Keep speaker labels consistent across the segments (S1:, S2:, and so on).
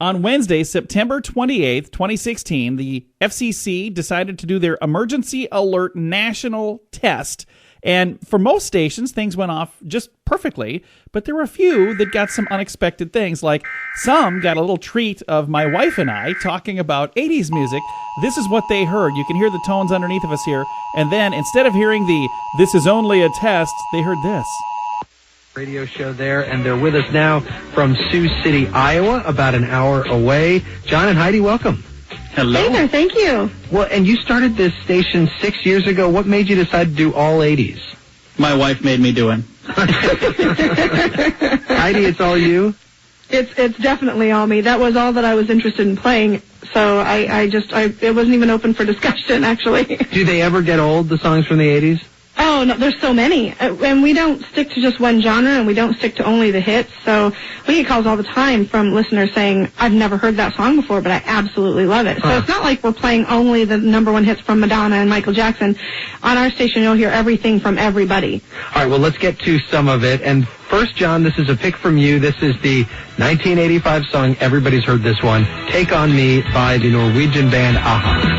S1: On Wednesday, September 28th, 2016, the FCC decided to do their emergency alert national test. And for most stations, things went off just perfectly, but there were a few that got some unexpected things, like some got a little treat of my wife and I talking about 80s music. This is what they heard. You can hear the tones underneath of us here. And then instead of hearing the "this is only a test," they heard this.
S2: Radio show there, and they're with us now from Sioux City, Iowa, about an hour away. John and Heidi, welcome.
S3: Hello.
S4: Hey there, thank you.
S2: Well, and you started this station 6 years ago. What made you decide to do all 80s?
S3: My wife made me do it.
S2: Heidi, it's all you?
S4: It's definitely all me. That was all that I was interested in playing, so it wasn't even open for discussion, actually.
S2: Do they ever get old, the songs from the 80s?
S4: Oh, no, there's so many. And we don't stick to just one genre, and we don't stick to only the hits. So we get calls all the time from listeners saying, I've never heard that song before, but I absolutely love it. So it's not like we're playing only the number one hits from Madonna and Michael Jackson. On our station, you'll hear everything from everybody.
S2: All right, well, let's get to some of it. And first, John, this is a pick from you. This is the 1985 song. Everybody's heard this one, Take On Me by the Norwegian band a-ha.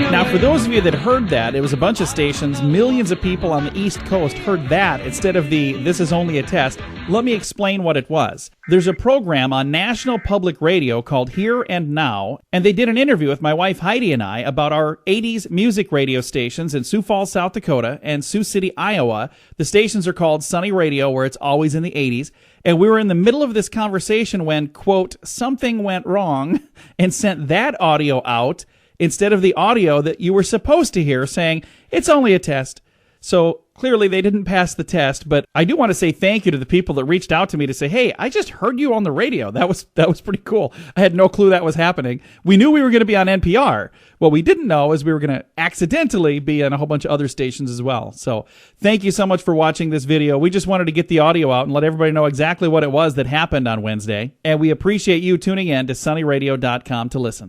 S1: Now, for those of you that heard that, it was a bunch of stations, millions of people on the East Coast heard that instead of the "this is only a test." Let me explain what it was. There's a program on National Public Radio called Here and Now, and they did an interview with my wife Heidi and I about our 80s music radio stations in Sioux Falls, South Dakota, and Sioux City, Iowa. The stations are called Sunny Radio, where it's always in the 80s. And we were in the middle of this conversation when, quote, something went wrong and sent that audio out instead of the audio that you were supposed to hear saying, it's only a test. So clearly they didn't pass the test, but I do want to say thank you to the people that reached out to me to say, hey, I just heard you on the radio. That was pretty cool. I had no clue that was happening. We knew we were going to be on NPR. What we didn't know is we were going to accidentally be on a whole bunch of other stations as well. So thank you so much for watching this video. We just wanted to get the audio out and let everybody know exactly what it was that happened on Wednesday. And we appreciate you tuning in to sunnyradio.com to listen.